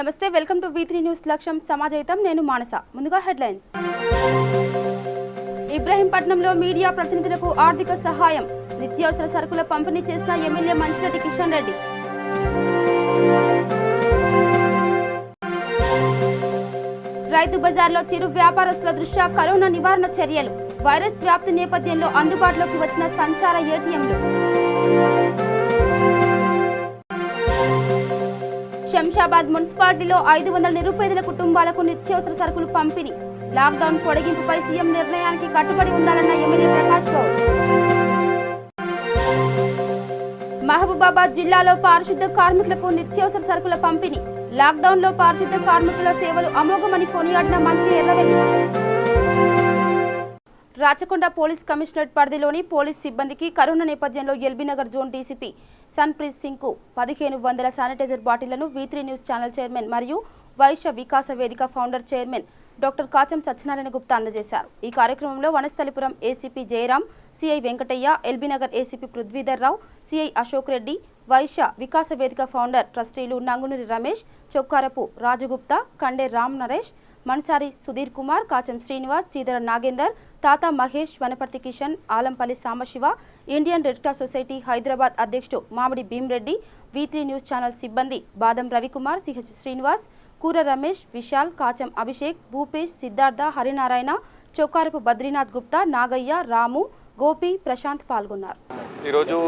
నమస్తే, welcome to V3 news. లక్ష్యం సమాజహితం. నేను మానస. ముందుగా హెడ్లైన్స్. ఇబ్రహీంపట్నంలో మీడియా ప్రతినిధులకు ఆర్థిక సహాయం, నిత్యావసర సరుకుల పంపిణీ చేసిన ఎమ్మెల్యే మంచిరెడ్డి కిషన్ రెడ్డి. రైతు బజార్లో చిరు వ్యాపారస్తుల దృష్ట్యా కరోనా నివారణ చర్యలు, వైరస్ వ్యాప్తి నేపథ్యంలో అందుబాటులోకి వచ్చిన సంచార ఏటీఎంలు. శంషాబాద్ మున్సిపాలిటీలో 500 నిరుపేదల కుటుంబాలకు నిత్యావసర సరుకులు పంపిణీ, లాక్డౌన్ పొడిగింపుపై సీఎం నిర్ణయానికి కట్టుబడి ఉండాలన్న ఎమ్మెల్యే ప్రకాష్ గౌడ్. మహబూబాబాద్ జిల్లాలో పారిశుద్ధ కార్మికులకు నిత్యావసర సరుకుల పంపిణీ, లాక్డౌన్లో పారిశుద్ధ కార్మికుల సేవలు అమోఘమని కొనియాడిన మంత్రి ఎర్రవెల్లి. రాచకొండ పోలీస్ కమిషనరేట్ పరిధిలోని పోలీస్ సిబ్బందికి కరోనా నేపథ్యంలో ఎల్బీనగర్ జోన్ డీసీపీ సన్ప్రీత్ సింగ్కు 1500 శానిటైజర్ బాటిళ్లను V3 న్యూస్ ఛానల్ చైర్మన్ మరియు Vysya Vikasa Vedika founder chairman doctor Kacham Satyanarayana Gupta అందజేశారు. ఈ కార్యక్రమంలో Vanasthalipuram ACP Jayaram, CI Venkataiah, LB Nagar ACP Prithvidhar Rao, CI Ashok Reddy, Vysya Vikasa Vedika founder ట్రస్టీలు నంగునూరి రమేష్, చొక్కారపు రాజగుప్తా, కండే రామ్ నరేష్, మన్సారి సుధీర్ కుమార్, కాచం శ్రీనివాస్, చీదర నాగేందర్, తాతా Mahesh, Wanaparthy Kishan, Alampalli Sambasiva, Indian red cross society Hyderabad అధ్యక్షుడు మామిడి భీమ్రెడ్డి, V3 న్యూస్ ఛానల్ సిబ్బంది బాదం రవికుమార్, సిహెచ్ శ్రీనివాస్, కూర రమేష్, విశాల్, కాచం అభిషేక్, భూపేష్, సిద్ధార్థ, హరినారాయణ, చొక్కారపు బద్రీనాథ్ గుప్తా, నాగయ్య, రాము, గోపి, ప్రశాంత్ పాల్గొన్నారు. ఈరోజు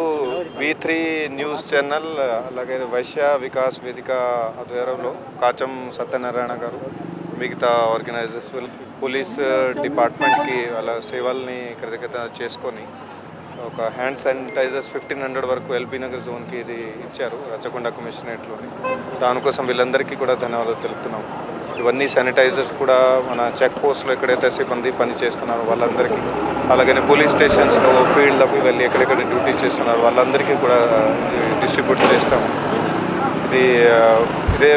V3 న్యూస్ ఛానల్ అలాగే వైశ్య వికాస్ వేదిక ఆధ్వర్యంలో కాచం సత్యనారాయణ గారు, మిగతా ఆర్గనైజర్స్, పోలీస్ డిపార్ట్మెంట్కి వాళ్ళ సేవల్ని కృతజ్ఞత చేసుకొని ఒక హ్యాండ్ శానిటైజర్స్ 1500 వరకు ఎల్బీనగర్ జోన్కి ఇది ఇచ్చారు రాచకొండ కమిషనరేట్లోని. దానికోసం వీళ్ళందరికీ కూడా ధన్యవాదాలు తెలుపుతున్నాం. ఇవన్నీ శానిటైజర్స్ కూడా మన చెక్ పోస్ట్లో ఎక్కడైతే సిబ్బంది పని చేస్తున్నారో వాళ్ళందరికీ, అలాగే పోలీస్ స్టేషన్స్లో ఫీల్డ్లోకి వెళ్ళి ఎక్కడెక్కడ డ్యూటీ చేస్తున్నారు వాళ్ళందరికీ కూడా డిస్ట్రిబ్యూట్ చేస్తాము. ఇదే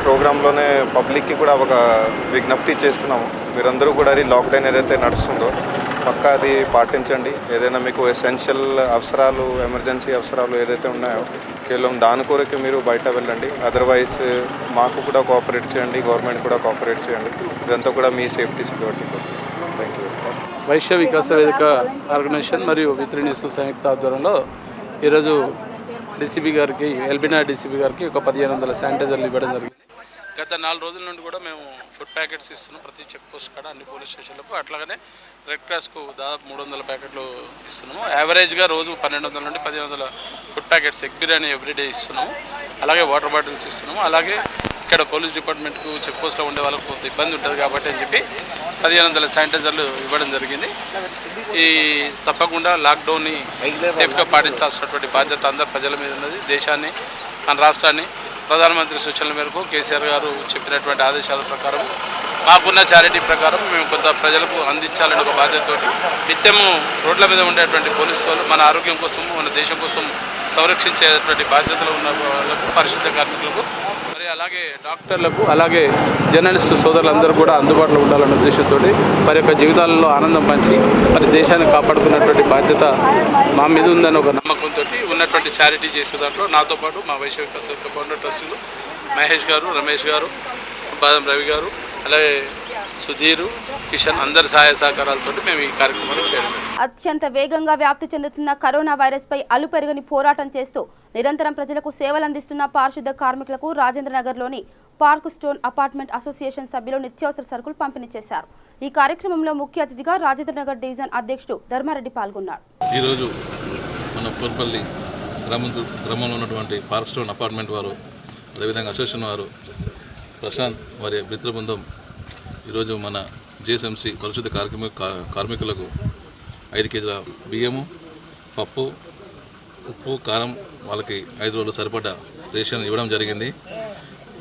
ప్రోగ్రాంలోనే పబ్లిక్కి కూడా ఒక విజ్ఞప్తి చేస్తున్నాము. మీరందరూ కూడా అది లాక్డౌన్ ఏదైతే నడుస్తుందో పక్కా అది పాటించండి. ఏదైనా మీకు ఎసెన్షియల్ అవసరాలు, ఎమర్జెన్సీ అవసరాలు ఏదైతే ఉన్నాయో కేవలం దాని కొరకు మీరు బయట వెళ్ళండి. అదర్వైజ్ మాకు కూడా కోఆపరేట్ చేయండి, గవర్నమెంట్ కూడా కోఆపరేట్ చేయండి. ఇదంతా కూడా మీ సేఫ్టీ సెక్యూరిటీ కోసం. Thank you. Vysya Vikasa Vedika organisation మరియు V3 న్యూస్ సంయుక్త ఆధ్వర్యంలో ఈరోజు డీసీపీ గారికి, ఎల్బీనగర్ డీసీపీ గారికి ఒక 1500 శానిటైజర్లు ఇవ్వడం జరిగింది. గత 4 రోజుల నుండి కూడా మేము ఫుడ్ ప్యాకెట్స్ ఇస్తున్నాం ప్రతి చెక్ పోస్ట్ కాడ, అన్ని పోలీస్ స్టేషన్లకు. అట్లాగనే రెడ్ క్రాస్కు దాదాపు 300 ప్యాకెట్లు ఇస్తున్నాము. యావరేజ్గా రోజు 1200 నుండి 1500 food packets egg biryani everyday ఇస్తున్నాము. అలాగే వాటర్ బాటిల్స్ ఇస్తున్నాము. అలాగే ఇక్కడ పోలీస్ డిపార్ట్మెంట్కు చెక్ పోస్ట్లో ఉండే వాళ్ళకు కొంత ఇబ్బంది ఉంటుంది కాబట్టి అని చెప్పి 1500 శానిటైజర్లు ఇవ్వడం జరిగింది. ఈ తప్పకుండా లాక్డౌన్ని సేఫ్గా పాటించాల్సినటువంటి బాధ్యత అందరు ప్రజల మీద ఉన్నది. దేశాన్ని, మన రాష్ట్రాన్ని ప్రధానమంత్రి సూచనల మేరకు కేసీఆర్ గారు చెప్పినటువంటి ఆదేశాల ప్రకారం, మాకున్న చారిటీ ప్రకారం మేము కొంత ప్రజలకు అందించాలని ఒక బాధ్యతతోటి నిత్యము రోడ్ల మీద ఉండేటువంటి పోలీసు వాళ్ళు మన ఆరోగ్యం కోసం, మన దేశం కోసం సంరక్షించేటువంటి బాధ్యతలు ఉన్న వాళ్ళకు, పరిశుద్ధ కార్మికులకు, మరి అలాగే డాక్టర్లకు, అలాగే జర్నలిస్టు సోదరులందరూ కూడా అందుబాటులో ఉండాలన్న ఉద్దేశంతో వారి యొక్క జీవితాలలో ఆనందం పంచి మరి దేశాన్ని కాపాడుకున్నటువంటి బాధ్యత మా మీద ఉందని ఒక నమ్మకంతో ఉన్నటువంటి చారిటీ చేసే దాంట్లో నాతో పాటు మా వైశ్య వికాస ఫౌండర్ ట్రస్టీలు మహేష్ గారు, రమేష్ గారు, బాదం రవి గారు, అలాగే సుధీరు, కిషన్ అందరి సహాయ సహకారాలతో మేము ఈ కార్యక్రమాన్ని చేయడం. అత్యంత వేగంగా వ్యాప్తి చెందుతున్న కరోనా వైరస్పై అలుపెరగని పోరాటం చేస్తూ నిరంతరం ప్రజలకు సేవలు అందిస్తున్న పారిశుద్ధ కార్మికులకు రాజేంద్రనగర్లోని పార్క్ స్టోన్ అపార్ట్మెంట్ అసోసియేషన్ సభ్యులు నిత్యావసర సరుకులు పంపిణీ చేశారు. ఈ కార్యక్రమంలో ముఖ్య అతిథిగా రాజేంద్రనగర్ డివిజన్ అధ్యక్షుడు ధర్మారెడ్డి పాల్గొన్నారు. ఈరోజు మన పూర్పల్లి గ్రామంలో ఉన్నటువంటి పార్క్ స్టోన్ అపార్ట్మెంట్ వారు, అదేవిధంగా అసోసియేషన్ వారు, ప్రశాంత్ వారి మిత్ర బృందం ఈరోజు మన జిఎస్ఎంసీ పరిశుద్ధ కార్మికులకు 5 కేజీల బియ్యము, పప్పు, ఉప్పు, కారం వాళ్ళకి 5 రోజులు సరిపడా రేషన్ ఇవ్వడం జరిగింది.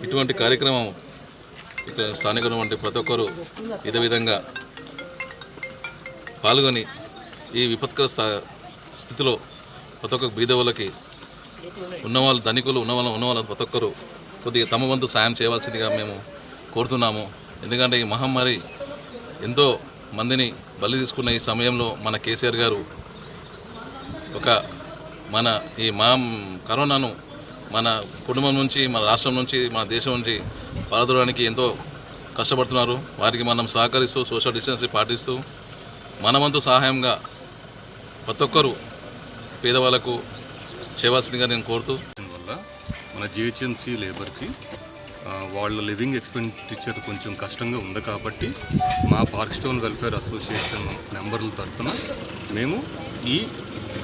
ఇటువంటి కార్యక్రమం ఇక్కడ స్థానికులు వంటి ప్రతి ఒక్కరూ ఇదే విధంగా పాల్గొని ఈ విపత్కర స్థితిలో ప్రతి ఒక్క బీద వాళ్ళకి, ఉన్నవాళ్ళు ధనికులు, ఉన్నవాళ్ళు ప్రతి ఒక్కరు కొద్దిగా తమ వంతు సాయం చేయవలసిందిగా మేము కోరుతున్నాము. ఎందుకంటే ఈ మహమ్మారి ఎంతో మందిని బలి తీసుకున్న ఈ సమయంలో మన కేసీఆర్ గారు మన ఈ కరోనాను మన కుటుంబం నుంచి, మన రాష్ట్రం నుంచి, మన దేశం నుంచి పారదూరడానికి ఎంతో కష్టపడుతున్నారు. వారికి మనం సహకరిస్తూ సోషల్ డిస్టెన్సింగ్ పాటిస్తూ మనవంతు సహాయంగా ప్రతి ఒక్కరూ పేదవాళ్ళకు చేయవలసిందిగా నేను కోరుతూ, వల్ల మన జిహెచ్ఎంసీ లేబర్కి వాళ్ళ లివింగ్ ఎక్స్పెండిచర్ కొంచెం కష్టంగా ఉంది కాబట్టి మా పార్క్స్టోన్ వెల్ఫేర్ అసోసియేషన్ మెంబర్ల తరఫున మేము ఈ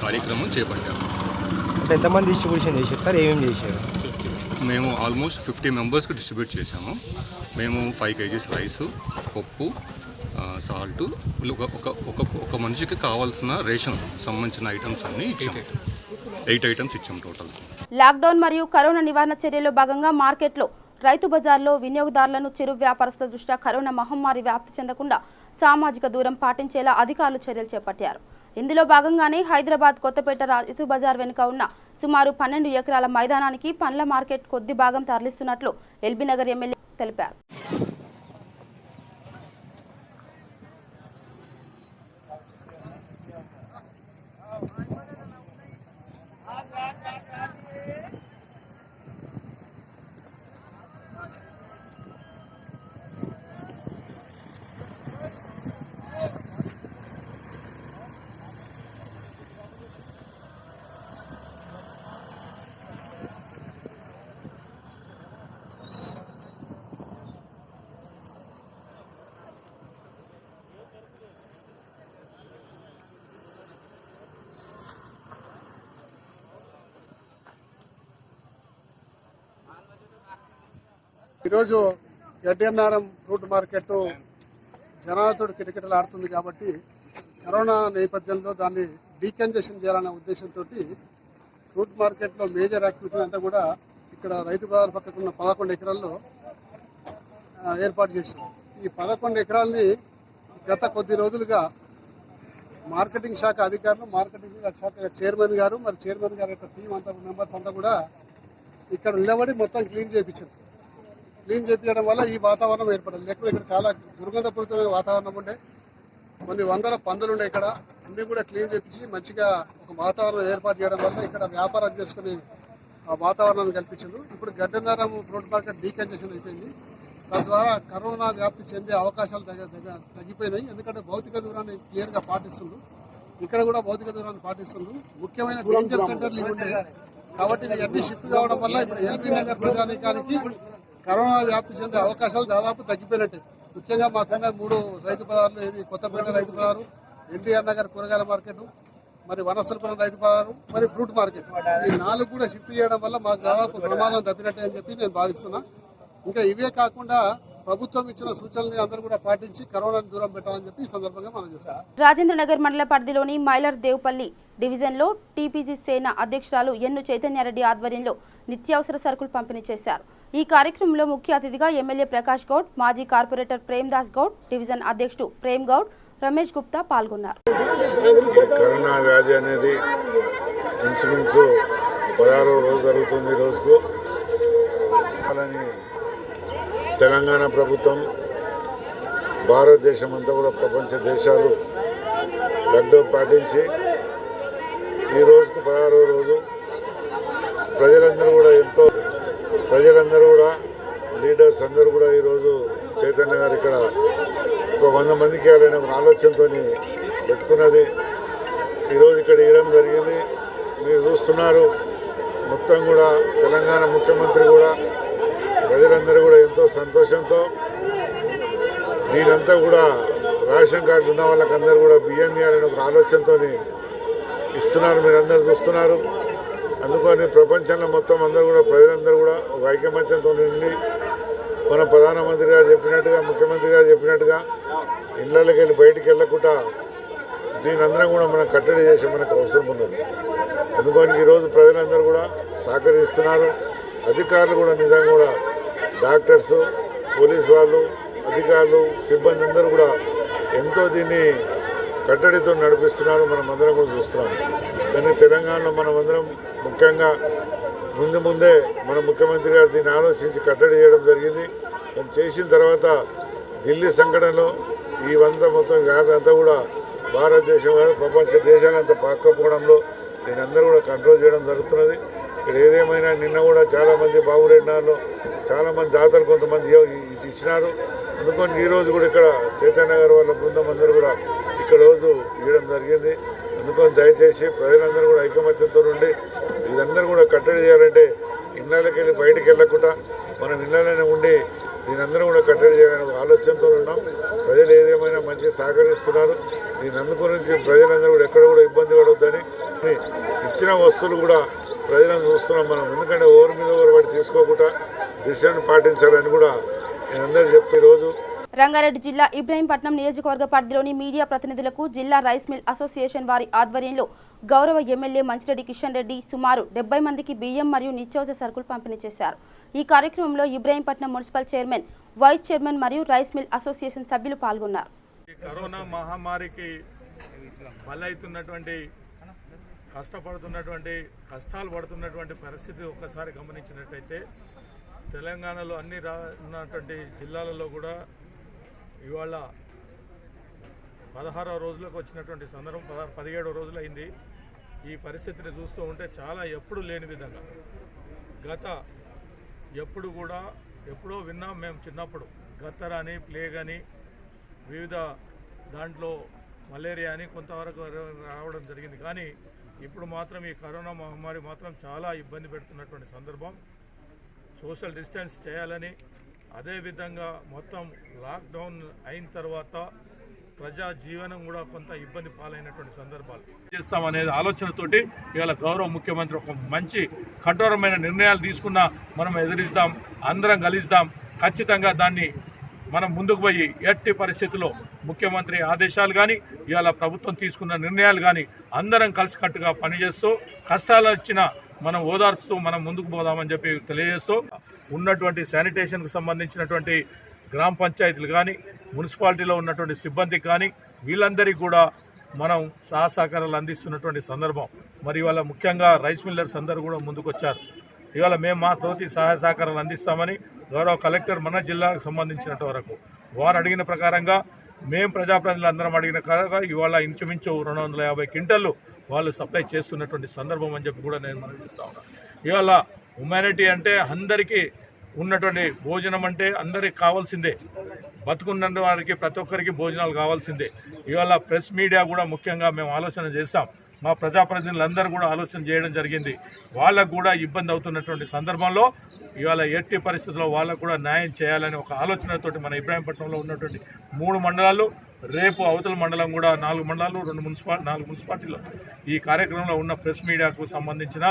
కార్యక్రమం చేపట్టాము. అంటే ఎంతమంది డిస్ట్రిబ్యూషన్ చేశారు సార్? ఏమేమి చేశారు? మేము ఆల్మోస్ట్ 50 మెంబర్స్కి డిస్ట్రిబ్యూట్ చేశాము. మేము 5 kgs రైసు, పప్పు, సాల్టు, ఒక మనిషికి కావాల్సిన రేషన్ సంబంధించిన ఐటమ్స్ అన్నీ ఇచ్చాము. 8 ఐటమ్స్ ఇచ్చాము టోటల్. లాక్డౌన్ మరియు కరోనా నివారణ చర్యల్లో భాగంగా మార్కెట్లో, రైతు బజార్లో వినియోగదారులను, చిరు వ్యాపారస్తుల దృష్ట్యా కరోనా మహమ్మారి వ్యాప్తి చెందకుండా సామాజిక దూరం పాటించేలా అధికారులు చర్యలు చేపట్టారు. ఇందులో భాగంగానే హైదరాబాద్ కొత్తపేట రైతు బజార్ వెనుక ఉన్న సుమారు 12 ఎకరాల మైదానానికి పండ్ల మార్కెట్ కొద్ది భాగం తరలిస్తున్నట్లు ఎల్బీనగర్ ఎమ్మెల్యే తెలిపారు. ఈరోజు గడ్డెన్నారం ఫ్రూట్ మార్కెట్ జనాలతో కిటకిటలాడుతుంది కాబట్టి కరోనా నేపథ్యంలో దాన్ని డీకంజెషన్ చేయాలనే ఉద్దేశంతో ఫ్రూట్ మార్కెట్లో మేజర్ యాక్టివిటీ అంతా కూడా ఇక్కడ రైతు బజార్ పక్కకున్న 11 ఎకరాల్లో ఏర్పాటు చేశారు. ఈ 11 ఎకరాలని గత కొద్ది రోజులుగా మార్కెటింగ్ శాఖ అధికారులు, మార్కెటింగ్ శాఖ చైర్మన్ గారు, మరి చైర్మన్ గారి యొక్క టీం అంతా మెంబర్స్ అంతా కూడా ఇక్కడ నిలబడి మొత్తం క్లీన్ చేయించారు. క్లీన్ చేయించడం వల్ల ఈ వాతావరణం ఏర్పడింది. లేకపోతే ఇక్కడ చాలా దుర్గంధపూరితమైన వాతావరణం ఉండే, కొన్ని వందల పందులు ఉండే. ఇక్కడ అన్నీ కూడా క్లీన్ చేయించి మంచిగా ఒక వాతావరణం ఏర్పాటు చేయడం వల్ల ఇక్కడ వ్యాపారం చేసుకుని ఆ వాతావరణాన్ని కల్పించారు. ఇప్పుడు గడ్డెన్నారం ఫ్రూట్ మార్కెట్ డీకంజెషన్ అయిపోయింది. తద్వారా కరోనా వ్యాప్తి చెందే అవకాశాలు తగ్గిపోయినాయి. ఎందుకంటే భౌతిక దూరాన్ని క్లియర్గా పాటిస్తున్నారు. ఇక్కడ కూడా భౌతిక దూరాన్ని పాటిస్తున్నారు. ముఖ్యమైన డేంజర్ సెంటర్లు ఇవి ఉండే కాబట్టి ఇవన్నీ షిఫ్ట్ కావడం వల్ల ఇప్పుడు ఎల్బీనగర్ ప్రజానీకానికి కరోనా వ్యాప్తి చెందే అవకాశాలు దాదాపు తగ్గిపోయినట్టే. ముఖ్యంగా మాకున్న 3 రైతు బజార్లు, ఏది కొత్తపేట రైతు బజారు, ఎన్టీఆర్ నగర్ కూరగాయల మార్కెట్, మరి వనస్థలపురం రైతు బజారు, మరి ఫ్రూట్ మార్కెట్, ఈ 4 కూడా షిఫ్ట్ చేయడం వల్ల మాకు దాదాపు ప్రమాదం తప్పినట్టే అని చెప్పి నేను భావిస్తున్నా. ఇంకా ఇవే కాకుండా ప్రభుత్వం ఇచ్చిన సూచనల్ని అందరూ కూడా పాటించి కరోనాను దూరం పెట్టాలని చెప్పి ఈ సందర్భంగా మనం చేస్తాం. రాజేంద్రనగర్ మండల పరిధిలోని మైలర్ దేవుపల్లి డివిజన్లో టీపీజీ సేన అధ్యక్షురాలు ఎన్ను చైతన్యారెడ్డి ఆధ్వర్యంలో నిత్యావసర సరుకులు పంపిణీ చేశారు. ఈ కార్యక్రమంలో ముఖ్య అతిథిగా ఎమ్మెల్యే ప్రకాష్ గౌడ్, మాజీ కార్పొరేటర్ ప్రేమ్దాస్ గౌడ్, డివిజన్ అధ్యక్షుడు ప్రేమ్ గౌడ్, రమేష్ గుప్తా పాల్గొన్నారు. కరోనా వ్యాధి అనేది ఇన్సూరెన్స్ 16వ రోజు జరుగుతుంది. ఈ రోజుకు అలాని తెలంగాణ ప్రభుత్వం, భారతదేశం అంతా కూడా ప్రపంచ దేశాలు లాక్డౌన్ పాటించి ఈ రోజుకు 16వ రోజు ప్రజలందరూ కూడా లీడర్స్ అందరూ కూడా ఈరోజు చైతన్య గారు ఇక్కడ ఒక 100 మందికి వెళ్ళిన ఆలోచనతో పెట్టుకున్నది. ఈరోజు ఇక్కడ ఇవ్వడం జరిగింది. మీరు చూస్తున్నారు, మొత్తం కూడా తెలంగాణ ముఖ్యమంత్రి కూడా ప్రజలందరూ కూడా ఎంతో సంతోషంతో దీనంతా కూడా రేషన్ కార్డులు ఉన్న వాళ్ళకందరూ కూడా బియ్యం ఇవ్వాలని ఒక ఆలోచనతో ఇస్తున్నారు. మీరందరూ చూస్తున్నారు. అందుకని ప్రపంచంలో మొత్తం అందరూ కూడా ప్రజలందరూ కూడా ఒక ఐకమత్యంతో ఉండి మన ప్రధానమంత్రి గారు చెప్పినట్టుగా, ముఖ్యమంత్రి గారు చెప్పినట్టుగా ఇళ్లకి వెళ్ళి బయటికి వెళ్ళకుండా దీనందరం కూడా మనం కట్టడి చేసే మనకు అవసరం ఉన్నది. అందుకని ఈరోజు ప్రజలందరూ కూడా సహకరిస్తున్నారు. అధికారులు కూడా నిజంగా కూడా డాక్టర్స్, పోలీసు వాళ్ళు, అధికారులు, సిబ్బంది అందరూ కూడా ఎంతో దీన్ని కట్టడితో నడిపిస్తున్నారు. మనం అందరం కూడా చూస్తున్నాం. కానీ తెలంగాణలో మనమందరం ముఖ్యంగా ముందే మన ముఖ్యమంత్రి గారు దీన్ని ఆలోచించి కట్టడి చేయడం జరిగింది. కానీ చేసిన తర్వాత ఢిల్లీ సంఘటనలో ఈ మొత్తం వ్యాధి అంతా కూడా భారతదేశం కాదు ప్రపంచ దేశాలంతా పాకపోవడంలో దీని అందరూ కూడా కంట్రోల్ చేయడం జరుగుతున్నది. ఇక్కడ ఏదేమైనా నిన్న కూడా చాలామంది బాబురెడ్డినాల్లో చాలామంది దాతలు కొంతమంది ఇచ్చినారు. అందుకని ఈరోజు కూడా ఇక్కడ చైతన్య గారు వాళ్ళ బృందం అందరూ కూడా ఇక్కడ రోజు ఇవ్వడం జరిగింది. అందుకని దయచేసి ప్రజలందరూ కూడా ఐకమత్యంతో ఉండి ఇదందరూ కూడా కట్టడి చేయాలంటే ఇళ్ళకి వెళ్ళి బయటికి వెళ్ళకుండా మనం ఇళ్ళలోనే ఉండి దీనందరూ కూడా కట్టడి చేయాలని ఆలోచనతో ఉన్నాం. ప్రజలు ఏదేమైనా మంచి సహకరిస్తున్నారు. దీని అందుగురించి ప్రజలందరూ కూడా ఎక్కడ కూడా ఇబ్బంది పడవద్దని ఇచ్చిన వస్తువులు కూడా ప్రజలను చూస్తున్నాం మనం. ఎందుకంటే ఓవర్ మీద ఓవర్ వాటి తీసుకోకుండా డిసిషన్ పాటించాలని కూడా నేను అందరూ చెప్తే ఈరోజు రంగారెడ్డి జిల్లా ఇబ్రహీంపట్నం నియోజకవర్గ పరిధిలోని మీడియా ప్రతినిధులకు జిల్లా రైస్ మిల్ అసోసియేషన్ వారి ఆధ్వర్యంలో గౌరవ ఎమ్మెల్యే మంచిరెడ్డి కిషన్ రెడ్డి సుమారు 70 మందికి బియ్యం మరియు నిత్యావసర సరుకులు పంపిణీ చేశారు. ఈ కార్యక్రమంలో Ibrahimpatnam municipal chairman, vice chairman మరియు రైస్ మిల్ అసోసియేషన్ సభ్యులు పాల్గొన్నారు. కరోనా మహమ్మారికి బలైతున్నటువంటి కష్టాలు పడుతున్నటువంటి పరిస్థితి ఒక్కసారి గమనించినట్టయితే తెలంగాణలో అన్ని ఉన్నటువంటి జిల్లాలలో కూడా ఇవాళ 16వ రోజులకు వచ్చినటువంటి సందర్భం 17వ రోజులు అయింది. ఈ పరిస్థితిని చూస్తూ ఉంటే చాలా ఎప్పుడు లేని విధంగా ఎప్పుడో విన్నాం మేము చిన్నప్పుడు గత్తర అని, ప్లేగ్ అని, వివిధ దాంట్లో మలేరియా అని కొంతవరకు రావడం జరిగింది. కానీ ఇప్పుడు మాత్రం ఈ కరోనా మహమ్మారి మాత్రం చాలా ఇబ్బంది పెడుతున్నటువంటి సందర్భం. సోషల్ డిస్టెన్స్ చేయాలని, అదేవిధంగా మొత్తం లాక్డౌన్ అయిన తర్వాత ప్రజా జీవనం కూడా కొంత ఇబ్బంది పాలైనటువంటి సందర్భాలు చేస్తామనేది ఆలోచనతోటి ఇవాళ గౌరవ ముఖ్యమంత్రి ఒక మంచి కఠోరమైన నిర్ణయాలు తీసుకున్నా మనం ఎదిరిస్తాం, అందరం కలిస్తాం. ఖచ్చితంగా దాన్ని మనం ముందుకు పోయి ఎట్టి పరిస్థితుల్లో ముఖ్యమంత్రి ఆదేశాలు కానీ ఇవాళ ప్రభుత్వం తీసుకున్న నిర్ణయాలు కానీ అందరం కలిసికట్టుగా పనిచేస్తూ కష్టాలు వచ్చిన మనం ఓదార్చుతూ మనం ముందుకు పోదామని చెప్పి తెలియజేస్తూ ఉన్నటువంటి శానిటేషన్కు సంబంధించినటువంటి గ్రామ పంచాయతీలు కానీ మున్సిపాలిటీలో ఉన్నటువంటి సిబ్బందికి కానీ వీళ్ళందరికీ కూడా మనం సహకారాలు అందిస్తున్నటువంటి సందర్భం. మరి ఇవాళ ముఖ్యంగా రైస్ మిల్లర్స్ అందరూ కూడా ముందుకు వచ్చారు. ఇవాళ మేము మా తోటి సహాయ సహకారాలు అందిస్తామని గౌరవ కలెక్టర్ మన జిల్లాకు సంబంధించినంత వరకు వారు అడిగిన ప్రకారంగా మేము ప్రజాప్రతినిధులు అందరం అడిగిన ప్రకారంగా ఇవాళ ఇంచుమించు 250 క్వింటళ్ళు వాళ్ళు సప్లై చేస్తున్నటువంటి సందర్భం అని చెప్పి కూడా నేను మనం చూస్తా ఉన్నాను. ఇవాళ హ్యుమానిటీ అంటే అందరికీ ఉన్నటువంటి భోజనం అంటే అందరికి కావాల్సిందే, బతుకున్న వారికి ప్రతి ఒక్కరికి భోజనాలు కావాల్సిందే. ఇవాళ ప్రెస్ మీడియా కూడా ముఖ్యంగా మేము ఆలోచన చేస్తాం, మా ప్రజాప్రతినిధులందరూ కూడా ఆలోచన చేయడం జరిగింది. వాళ్ళకు కూడా ఇబ్బంది అవుతున్నటువంటి సందర్భంలో ఇవాళ ఎట్టి పరిస్థితుల్లో వాళ్ళకు కూడా న్యాయం చేయాలని ఒక ఆలోచనతోటి మన ఇబ్రాహీంపట్నంలో ఉన్నటువంటి 3 మండలాలు, రేపు అవతల మండలం కూడా 4 మండలాలు, 4 మున్సిపాలిటీలు ఈ కార్యక్రమంలో ఉన్న ప్రెస్ మీడియాకు సంబంధించిన,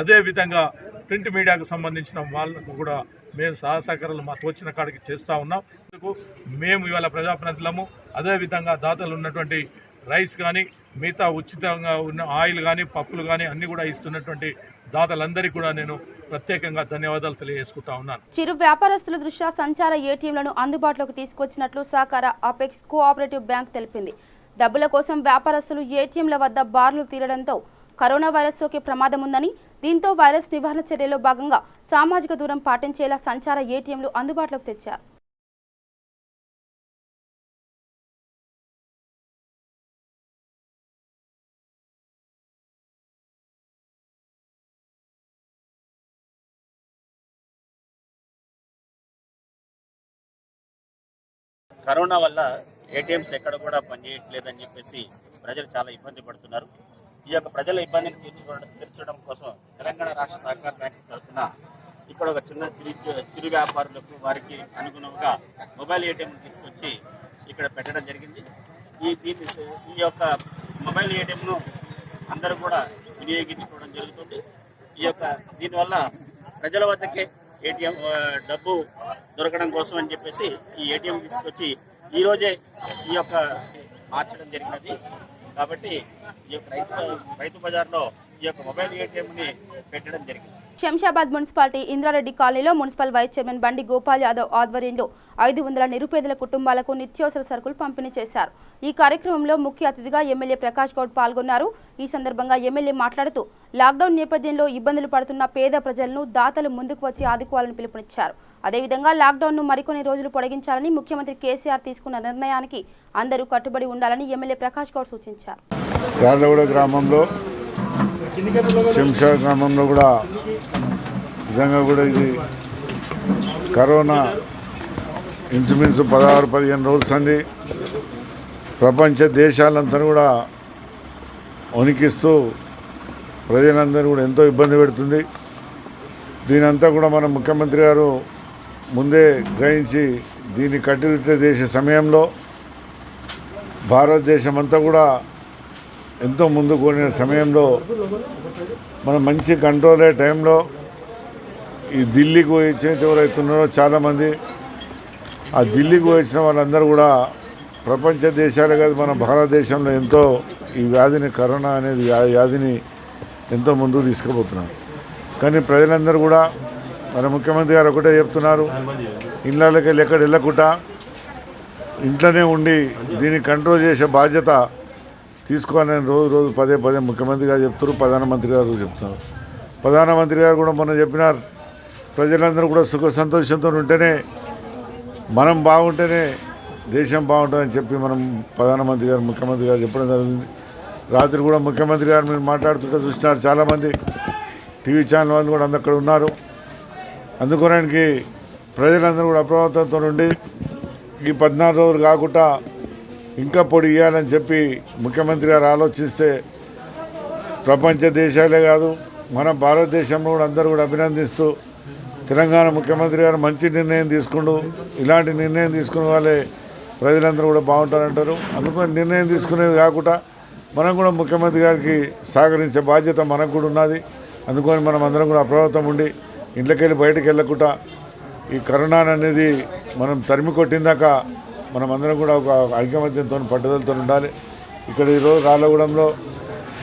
అదేవిధంగా ప్రింట్ మీడియాకు సంబంధించిన వాళ్ళకు కూడా మేము సహకారాలు మా తోచిన కాడికి చేస్తూ ఉన్నాం. మేము ఇవాళ ప్రజాప్రతినిధులము, అదేవిధంగా దాతలు ఉన్నటువంటి రైస్ కానీ మిగతా ఉచితంగా ఉన్న ఆయిల్ కానీ పప్పులు కానీ అన్ని కూడా ఇస్తున్నటువంటి దాతలందరికీ కూడా నేను ప్రత్యేకంగా ధన్యవాదాలు తెలియజేసుకుంటా ఉన్నాను. చిరు వ్యాపారస్తుల దృష్ట్యా సంచార ఏటీఎంలను అందుబాటులోకి తీసుకొచ్చినట్లు సహకార అపెక్స్ కోఆపరేటివ్ బ్యాంక్ తెలిపింది. డబ్బుల కోసం వ్యాపారస్తులు ఏటీఎంల వద్ద బార్లు తీరడంతో కరోనా వైరస్ సోకే ప్రమాదం ఉందని, దీంతో వైరస్ నివారణ చర్యలో భాగంగా సామాజిక దూరం పాటించేలా సంచార ఏటీఎంలు అందుబాటులోకి తెచ్చారు. కరోనా వల్ల ఏటీఎంస్ ఎక్కడ కూడా పనిచేయట్లేదని చెప్పేసి ప్రజలు చాలా ఇబ్బంది పడుతున్నారు. ఈ యొక్క ప్రజల ఇబ్బందిని తీర్చడం కోసం తెలంగాణ రాష్ట్ర సహకార బ్యాంక్ తరఫున ఇక్కడ ఒక చిరు వ్యాపారులకు వారికి అనుగుణంగా మొబైల్ ఏటీఎం తీసుకొచ్చి ఇక్కడ పెట్టడం జరిగింది. ఈ యొక్క మొబైల్ ఏటీఎంను అందరూ కూడా వినియోగించుకోవడం జరుగుతుంది. దీనివల్ల ప్రజల వద్దకే ఏటీఎం డబ్బు దొరకడం కోసం అని చెప్పేసి ఈ ఏటీఎం తీసుకొచ్చి ఈరోజే ఈ యొక్క మార్చడం జరిగినది. కాబట్టి ఈ యొక్క రైతు బజార్లో ఈ యొక్క మొబైల్ ఏటీఎంని పెట్టడం జరిగింది. శంషాబాద్ మున్సిపాలిటీ ఇంద్రారెడ్డి కాలనీలో మున్సిపల్ వైస్ చైర్మన్ బండి గోపాల్ యాదవ్ ఆధ్వర్యంలో 500 నిరుపేదల కుటుంబాలకు నిత్యావసర సరుకులు పంపిణీ చేశారు. ఈ కార్యక్రమంలో ముఖ్య అతిథిగా ఎమ్మెల్యే ప్రకాష్ గౌడ్ పాల్గొన్నారు. ఈ సందర్భంగా ఎమ్మెల్యే మాట్లాడుతూ లాక్డౌన్ నేపథ్యంలో ఇబ్బందులు పడుతున్న పేద ప్రజలను దాతలు ముందుకు వచ్చి ఆదుకోవాలని పిలుపునిచ్చారు. అదేవిధంగా లాక్డౌన్ను మరికొన్ని రోజులు పొడిగించాలని ముఖ్యమంత్రి కేసీఆర్ తీసుకున్న నిర్ణయానికి అందరూ కట్టుబడి ఉండాలని ఎమ్మెల్యే ప్రకాష్ గౌడ్ సూచించారు. యార్లగూడ గ్రామంలో శంషా గ్రామంలో కూడా నిజంగా కూడా ఇది కరోనా ఇంచుమించు 16-15 రోజుల సంది ప్రపంచ దేశాలంతా కూడా వణికిస్తూ ప్రజలందరూ కూడా ఎంతో ఇబ్బంది పెడుతుంది. దీనంతా కూడా మన ముఖ్యమంత్రి గారు ముందే గ్రహించి దీన్ని కట్టిదిట్టే చేసే సమయంలో భారతదేశం అంతా కూడా ఎంతో ముందుకు పోయిన సమయంలో మనం మంచి కంట్రోల్ అయ్యే టైంలో ఈ ఢిల్లీకి వచ్చే ఎవరైతున్నారో చాలామంది ఆ ఢిల్లీకి వచ్చిన వాళ్ళందరూ కూడా ప్రపంచ దేశాలే కాదు మన భారతదేశంలో ఎంతో ఈ వ్యాధిని కరోనా అనేది వ్యాధిని ఎంతో ముందుకు తీసుకుపోతున్నారు. కానీ ప్రజలందరూ కూడా మన ముఖ్యమంత్రి గారు ఒకటే చెప్తున్నారు, ఇళ్ళకి ఎక్కడ వెళ్ళకుండా ఇంట్లోనే ఉండి దీన్ని కంట్రోల్ చేసే బాధ్యత తీసుకోవాలని రోజు పదే ముఖ్యమంత్రి గారు చెప్తారు, ప్రధానమంత్రి గారు చెప్తున్నారు. ప్రధానమంత్రి గారు కూడా మొన్న చెప్పినారు, ప్రజలందరూ కూడా సుఖ సంతోషంతో ఉంటేనే మనం బాగుంటేనే దేశం బాగుంటుందని చెప్పి మనం ప్రధానమంత్రి గారు ముఖ్యమంత్రి గారు చెప్పడం జరిగింది. రాత్రి కూడా ముఖ్యమంత్రి గారు మీరు మాట్లాడుతుంటే చూసినారు, చాలామంది టీవీ ఛానల్ వాళ్ళు కూడా అక్కడ ఉన్నారు. అందుకోడానికి ప్రజలందరూ కూడా అప్రమత్తంతో ఉండి ఈ 14 రోజులు కాకుండా ఇంకా పొడి ఇవ్వాలని చెప్పి ముఖ్యమంత్రి గారు ఆలోచిస్తే ప్రపంచ దేశాలే కాదు మన భారతదేశంలో కూడా అందరూ కూడా అభినందిస్తూ తెలంగాణ ముఖ్యమంత్రి గారు మంచి నిర్ణయం తీసుకుంటూ ఇలాంటి నిర్ణయం తీసుకునే వాళ్ళే ప్రజలందరూ కూడా బాగుంటారంటారు. అందుకని నిర్ణయం తీసుకునేది కాకుండా మనం కూడా ముఖ్యమంత్రి గారికి సహకరించే బాధ్యత మనకు కూడా ఉన్నది. అందుకని మనం అందరం కూడా అప్రమత్తం ఉండి ఇంట్లోకెళ్ళి బయటకు వెళ్ళకుండా ఈ కరోనా అనేది మనం తరిమి కొట్టిందాక మనం అందరం కూడా ఒక ఐకమత్యంతో పట్టుదలతో ఉండాలి. ఇక్కడ ఈరోజు రాళ్ళగూడెంలో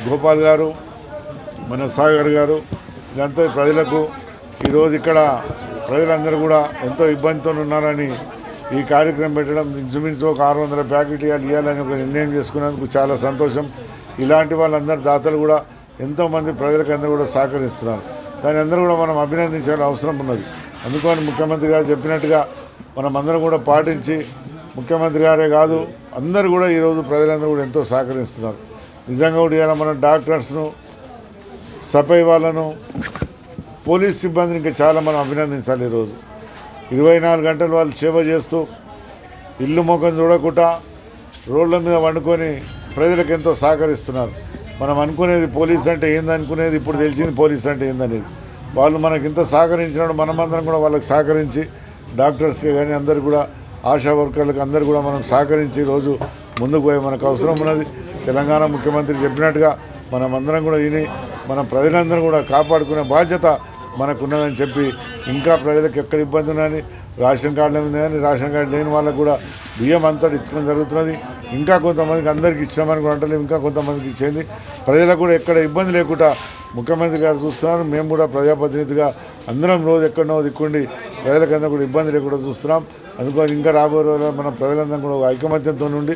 గోపాల్ గారు, మన సాగర్ గారు ఇదంతా ప్రజలకు ఈరోజు ఇక్కడ ప్రజలందరూ కూడా ఎంతో ఇబ్బందితో ఉన్నారని ఈ కార్యక్రమం పెట్టడం, ఇంచుమించు ఒక 600 ప్యాకెట్ ఇవ్వాలని ఒక నిర్ణయం చేసుకున్నందుకు చాలా సంతోషం. ఇలాంటి వాళ్ళందరూ దాతలు కూడా ఎంతోమంది ప్రజలకు అందరూ కూడా సహకరిస్తున్నారు. దాని అందరూ కూడా మనం అభినందించాల్సిన అవసరం ఉన్నది. అందుకని ముఖ్యమంత్రి గారు చెప్పినట్టుగా మనం అందరం కూడా పాటించి ముఖ్యమంత్రి గారే కాదు అందరూ కూడా ఈరోజు ప్రజలందరూ కూడా ఎంతో సహకరిస్తున్నారు. నిజంగా కూడా ఇవాళ మనం డాక్టర్స్ను, సఫాయి వాళ్ళను, పోలీస్ సిబ్బందిని ఇంకా చాలా మనం అభినందించాలి. ఈరోజు 24 గంటలు వాళ్ళు సేవ చేస్తూ ఇల్లు ముఖం చూడకుండా రోడ్ల మీద వండుకొని ప్రజలకు ఎంతో సహకరిస్తున్నారు. మనం అనుకునేది పోలీస్ అంటే ఏందనుకునేది ఇప్పుడు తెలిసింది పోలీస్ అంటే ఏందనేది. వాళ్ళు మనకి ఇంత సహకరించినప్పుడు మనమందరం కూడా వాళ్ళకి సహకరించి డాక్టర్స్కి కానీ అందరు కూడా ఆశా వర్కర్లకు అందరు కూడా మనం సహకరించి ఈరోజు ముందుకు పోయి మనకు అవసరం ఉన్నది. తెలంగాణ ముఖ్యమంత్రి చెప్పినట్టుగా మనమందరం కూడా విని మన ప్రజలందరూ కూడా కాపాడుకునే బాధ్యత మనకున్నదని చెప్పి ఇంకా ప్రజలకు ఎక్కడ ఇబ్బంది ఉన్నదని రేషన్ కార్డుల మీద కానీ రేషన్ కార్డు లేని వాళ్ళకు కూడా బియ్యం అంతా ఇచ్చడం జరుగుతున్నది. ఇంకా కొంతమందికి అందరికీ ఇచ్చామని కూడా అంటలేదు, ఇంకా కొంతమందికి ఇచ్చేది. ప్రజలకు కూడా ఎక్కడ ఇబ్బంది లేకుండా ముఖ్యమంత్రి గారు చూస్తున్నారు. మేము కూడా ప్రజాప్రతినిధిగా అందరం రోజు ఎక్కడనో దిక్కుండి ప్రజలకందరూ కూడా ఇబ్బంది లేకుండా చూస్తున్నాం. అందుకని ఇంకా రాబోయే రోజుల్లో మనం ప్రజలందరం కూడా ఐకమత్యంతో నుండి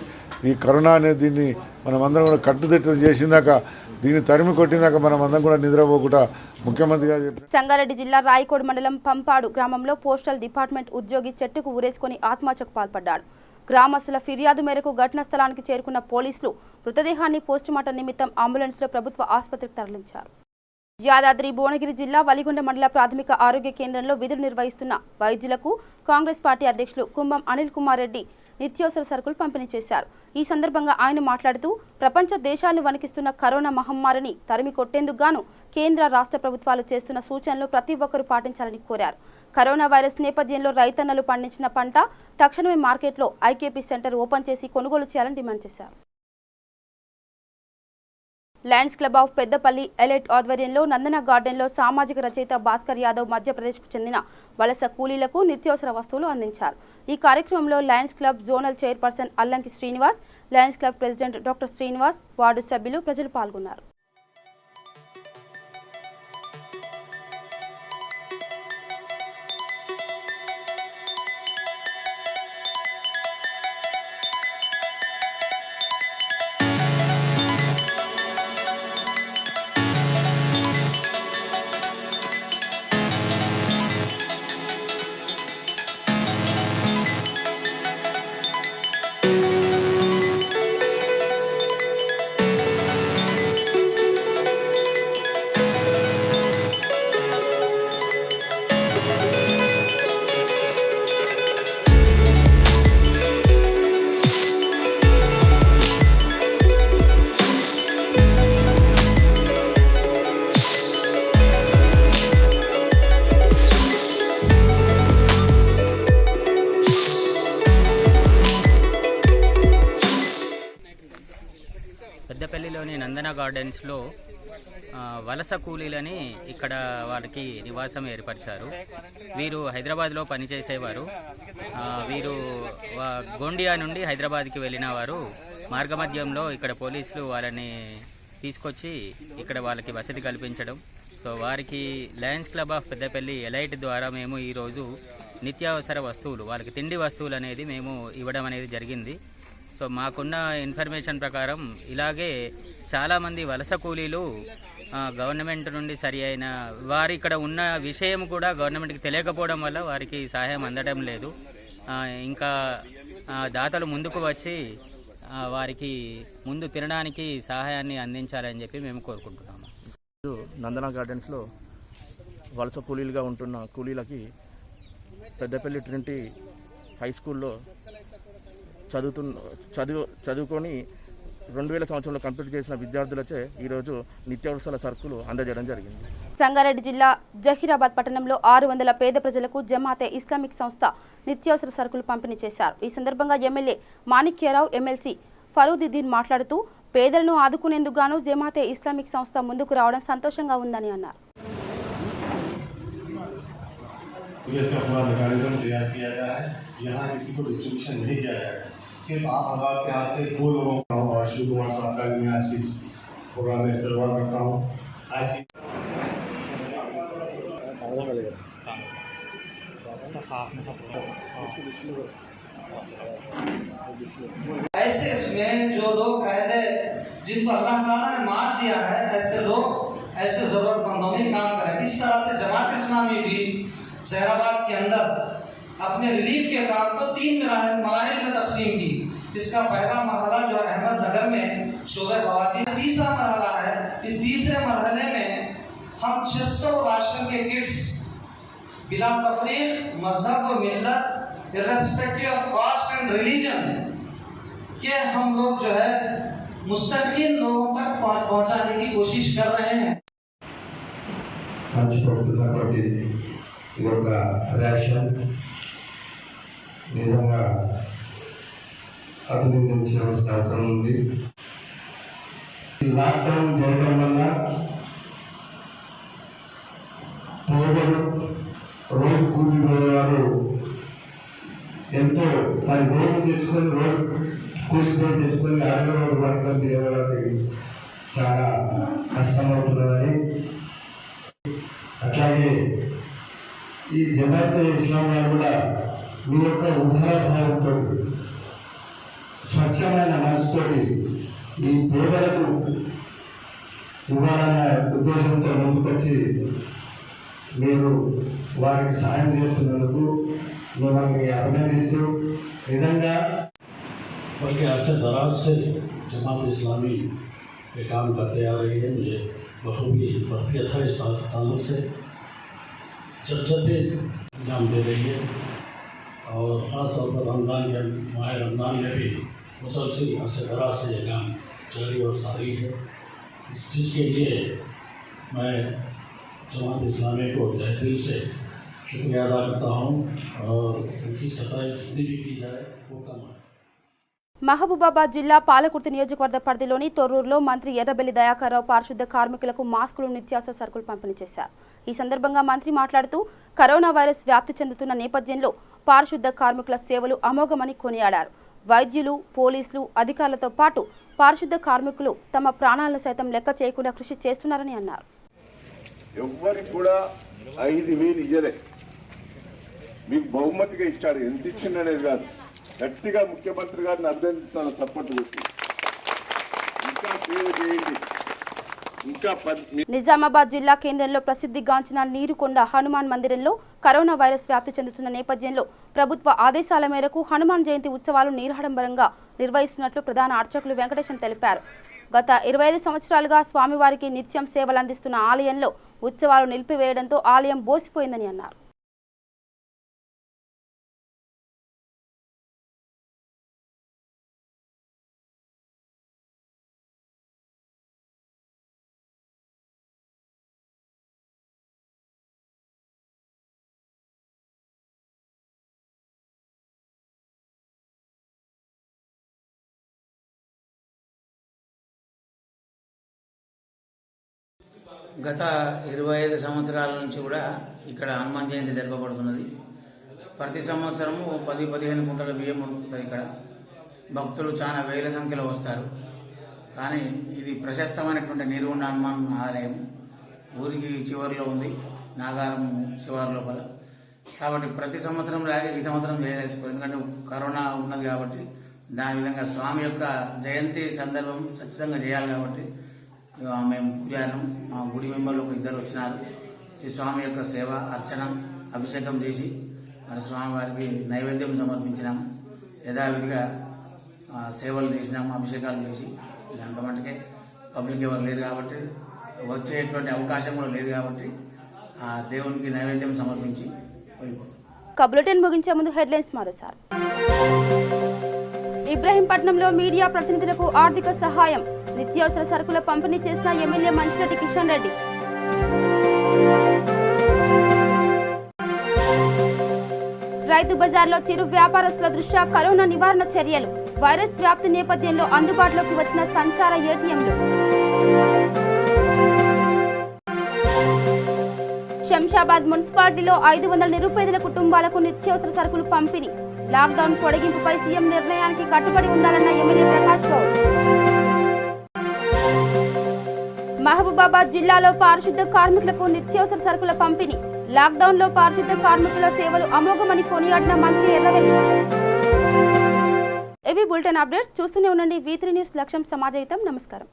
ఈ కరోనా అనేది దీన్ని మనం అందరం కూడా కట్టుదిట్టం చేసిందాక, దీన్ని తరిమి కొట్టిందాక మనం అందరం కూడా నిద్రపోకుండా ముఖ్యమంత్రి గారు చెప్పారు. సంగారెడ్డి జిల్లా రాయకోడ్ మండలం పంపాడు గ్రామంలో పోస్టల్ డిపార్ట్మెంట్ ఉద్యోగి చెట్టుకు ఊరేసుకొని ఆత్మహత్యకు పాల్పడ్డాడు. గ్రామస్తుల ఫిర్యాదు మేరకు ఘటనా స్థలానికి చేరుకున్న పోలీసులు మృతదేహాన్ని పోస్టుమార్టం నిమిత్తం అంబులెన్స్లో ప్రభుత్వ ఆసుపత్రికి తరలించారు. యాదాద్రి భువనగిరి జిల్లా వలిగొండ మండల ప్రాథమిక ఆరోగ్య కేంద్రంలో విధులు నిర్వహిస్తున్న వైద్యులకు కాంగ్రెస్ పార్టీ అధ్యక్షులు కుంభం అనిల్ కుమార్ రెడ్డి నిత్యావసర సరుకులు పంపిణీ చేశారు. ఈ సందర్భంగా ఆయన మాట్లాడుతూ ప్రపంచ దేశాలను వణికిస్తున్న కరోనా మహమ్మారిని తరిమి కొట్టేందుకు గాను కేంద్ర రాష్ట్ర ప్రభుత్వాలు చేస్తున్న సూచనలు ప్రతి ఒక్కరూ పాటించాలని కోరారు. కరోనా వైరస్ నేపథ్యంలో రైతన్నలు పండించిన పంట తక్షణమే మార్కెట్లో ఐకేపీ సెంటర్ ఓపెన్ చేసి కొనుగోలు చేయాలని డిమాండ్ చేశారు. Lions club of Peddapalli elite ఆధ్వర్యంలో నందన గార్డెన్లో సామాజిక రచయిత భాస్కర్ యాదవ్ మధ్యప్రదేశ్కు చెందిన వలస కూలీలకు నిత్యావసర వస్తువులు అందించారు. ఈ కార్యక్రమంలో Lions club zonal chairperson Allanki Srinivas, Lions club president doctor Srinivas, ward సభ్యులు, ప్రజలు పాల్గొన్నారు. సంగారెడ్డిలోని నందన గార్డెన్స్లో వలస కూలీలని ఇక్కడ వాళ్ళకి నివాసం ఏర్పరిచారు. వీరు హైదరాబాద్లో పనిచేసేవారు. వీరు గోండియా నుండి హైదరాబాద్కి వెళ్ళిన వారు మార్గమధ్యంలో ఇక్కడ పోలీసులు వాళ్ళని తీసుకొచ్చి ఇక్కడ వాళ్ళకి వసతి కల్పించడం. సో వారికి Lions club of Peddapalli elite ద్వారా మేము ఈరోజు నిత్యావసర వస్తువులు, వాళ్ళకి తిండి వస్తువులు అనేది మేము ఇవ్వడం అనేది జరిగింది. సో మాకున్న ఇన్ఫర్మేషన్ ప్రకారం ఇలాగే చాలామంది వలస కూలీలు గవర్నమెంట్ నుండి సరి అయిన వారు ఇక్కడ ఉన్న విషయం కూడా గవర్నమెంట్కి తెలియకపోవడం వల్ల వారికి సహాయం అందడం లేదు. ఇంకా దాతలు ముందుకు వచ్చి వారికి ముందు తినడానికి సహాయాన్ని అందించాలని చెప్పి మేము కోరుకుంటున్నాము. నందన గార్డెన్స్లో వలస కూలీలుగా ఉంటున్న కూలీలకి పెద్దపల్లి ట్రినిటీ హై స్కూల్లో చదువుకొని 2000 సంవత్సరంలో కంప్లీట్ చేసిన విద్యార్థులచే ఈరోజు నిత్యావసర సరుకులు అందజేయడం జరిగింది. సంగారెడ్డి జిల్లా జహీరాబాద్ పట్టణంలో 600 పేద ప్రజలకు జమాతే ఇస్లామిక్ సంస్థ నిత్యావసర సరుకులు పంపిణీ చేశారు. ఈ సందర్భంగా ఎమ్మెల్యే మాణిక్యరావు, ఎమ్మెల్సీ ఫరూదుద్దీన్ మాట్లాడుతూ పేదలను ఆదుకునేందుకు గాను జమాతే ఇస్లామిక్ సంస్థ ముందుకు రావడం సంతోషంగా ఉందని అన్నారు. इसका पूरा मैकेनिज्म तैयार किया गया है. यहाँ किसी को डिस्ट्रीब्यूशन नहीं किया गया है. सिर्फ आप हमारे यहाँ से 2 लोगों को और शिव कुमार साहब का मैं आज की प्रोग्राम में इस्तेमाल करता हूँ. आज की ऐसे इसमें जो लोग अहले जिनको अल्लाह ताला ने मार दिया है, ऐसे लोग ऐसे जरूरतमंदों में काम करें. इस तरह से जमात इस्लामी भी जहराबाद के अंदर अपने रिलीफ के काम को 3 मराहिल में तकसीम की. इसका पहला मरहला जो अहमदनगर में शोबे खवातीन, तीसरा मरहला है. इस तीसरे मरहले में हम 600 राशन के किट्स बिला तफरीक, मजहब व मिल्लत, irrespective of caste and religion के हम लोग जो है मुस्तकिन लोगों तक पहुंचाने की कोशिश कर रहे हैं. ఈ యొక్క రేషన్ నిజంగా అభినందించవలసిన అవసరం ఉంది. లాక్డౌన్ చేయడం వల్ల పేదలు, రోజు కూలి వాళ్ళు ఎంతో మరి రోజు తెచ్చుకొని రోజు కూలిపోయి తెచ్చుకొని అడగరోజు పట్టుకొని తిరగడానికి చాలా కష్టమవుతున్నదని, అట్లాగే ఈ జమాతే ఇస్లాం వారు కూడా మీ యొక్క ఉదార భావంతో, స్వచ్ఛమైన మనసుతోటి ఈ పేదలకు ఇవ్వాలనే ఉద్దేశంతో ముందుకొచ్చి మీరు వారికి సాయం చేస్తున్నందుకు మిమ్మల్ని అభినందిస్తూ, నిజంగా बल्कि अरसे दराज से जमात इस्लामी के काम करते आ रही है. मुझे बखूबी वाक़ियत है इस ताल्लुक़ से. जब भी अंजाम दे रही है और ख़ास तौर पर रमज़ान के माह रमज़ान में भी मुसलसल अरसे दराज से ये काम जारी और सारी है. जिसके लिए मैं जमात इस्लामी को तहे दिल से शुक्रिया अदा करता हूँ और उनकी सफाई जितनी भी की जाए वो कम है. మహబూబాబాద్ జిల్లా పాలకుర్తి నియోజకవర్గ పరిధిలోని తొర్రూరులో మంత్రి ఎర్రబెల్లి దయాకర్రావు పారిశుద్ధ కార్మికులకు మాస్కులు, నిత్యావసర సరుకులు పంపిణీ చేశారు. ఈ సందర్భంగా మంత్రి మాట్లాడుతూ కరోనా వైరస్ వ్యాప్తి చెందుతున్న నేపథ్యంలో పారిశుద్ధ కార్మికుల సేవలు అమోఘమని కొనియాడారు. వైద్యులు, పోలీసులు, అధికారులతో పాటు పారిశుద్ధ కార్మికులు తమ ప్రాణాలను సైతం లెక్క చేయకుండా కృషి చేస్తున్నారని అన్నారు. ఎవరికి కూడా 5,000 ఇయ్యలే, మీకు బహుమతిగా ఇచ్చాడు. ఎంత ఇచ్చిందనేది కాదు, గట్టిగా ముఖ్యమంత్రి గారిని అభ్యర్థిస్తాను. చప్పట్లు కొట్టి ఇంకా సేవ చేయండి. నిజామాబాద్ జిల్లా కేంద్రంలో ప్రసిద్ధిగాంచిన నీరుకొండ హనుమాన్ మందిరంలో కరోనా వైరస్ వ్యాప్తి చెందుతున్న నేపథ్యంలో ప్రభుత్వ ఆదేశాల మేరకు హనుమాన్ జయంతి ఉత్సవాలు నిరాడంబరంగా నిర్వహిస్తున్నట్లు ప్రధాన అర్చకులు వెంకటేశం తెలిపారు. గత 25 సంవత్సరాలుగా స్వామివారికి నిత్యం సేవలందిస్తున్న ఆలయంలో ఉత్సవాలు నిలిపివేయడంతో ఆలయం బోసిపోయిందని అన్నారు. గత 25 సంవత్సరాల నుంచి కూడా ఇక్కడ హనుమాన్ జయంతి జరపబడుతున్నది. ప్రతి సంవత్సరము 10-15 కుంటల బియ్యం ఉడుకుతాయి. ఇక్కడ భక్తులు చాలా వేల సంఖ్యలో వస్తారు. కానీ ఇది ప్రశస్తమైనటువంటి నీరుగొండ హనుమాన్ ఆలయం ఊరికి చివరిలో ఉంది, నాగారం శివారు లోపల. కాబట్టి ప్రతి సంవత్సరం లాగే ఈ సంవత్సరం చేయదలుచుకోవాలి. ఎందుకంటే కరోనా ఉన్నది కాబట్టి దాని విధంగా స్వామి యొక్క జయంతి సందర్భం ఖచ్చితంగా చేయాలి. కాబట్టి మేము పూజారం మా గుడి మెంబర్లు ఒక 2 వచ్చినారు. ఈ స్వామి యొక్క సేవ, అర్చన, అభిషేకం చేసి మన స్వామివారికి నైవేద్యం సమర్పించినాము. యథావిధిగా సేవలు చేసినాము, అభిషేకాలు చేసి. అంతమంటికే పబ్లిక్ ఎవరు లేరు కాబట్టి, వచ్చేటువంటి అవకాశం కూడా లేదు కాబట్టి ఆ దేవునికి నైవేద్యం సమర్పించి వెళ్ళిపోతాం. బులెటిన్ ముగించే ముందు హెడ్లైన్స్ మరోసారి. ఇబ్రహీంపట్నంలో మీడియా ప్రతినిధులకు ఆర్థిక సహాయం, నిత్యావసర సరుకుల పంపిణీ చేసిన ఎమ్మెల్యే మంచిరెడ్డి కిషన్ రెడ్డి. రైతు బజార్లో చిరు వ్యాపారస్తుల దృష్ట్యా కరోనా నివారణ చర్యలు, వైరస్ వ్యాప్తి నేపథ్యంలో అందుబాటులోకి వచ్చిన సంచార ఏటీఎంలు. శంషాబాద్ మున్సిపాలిటీలో 500 నిరుపేదల కుటుంబాలకు నిత్యావసర సరుకులు పంపిణీ, లాక్డౌన్ పొడిగింపుపై సీఎం నిర్ణయానికి కట్టుబడి ఉండాలన్న ఎమ్మెల్యే ప్రకాష్ గౌడ్. మహబూబాబాద్ జిల్లాలో పారిశుద్ధ కార్మికులకు నిత్యావసర సరుకుల పంపిణీ, లాక్డౌన్లో పారిశుద్ధ కార్మికుల సేవలు అమోఘమని కొనియాడిన మంత్రి ఎర్రవెల్లి. ఇవి బులెటిన్ అప్డేట్స్. చూస్తూనే ఉండండి V3 న్యూస్. లక్ష్యం సమాజహితం. నమస్కారం.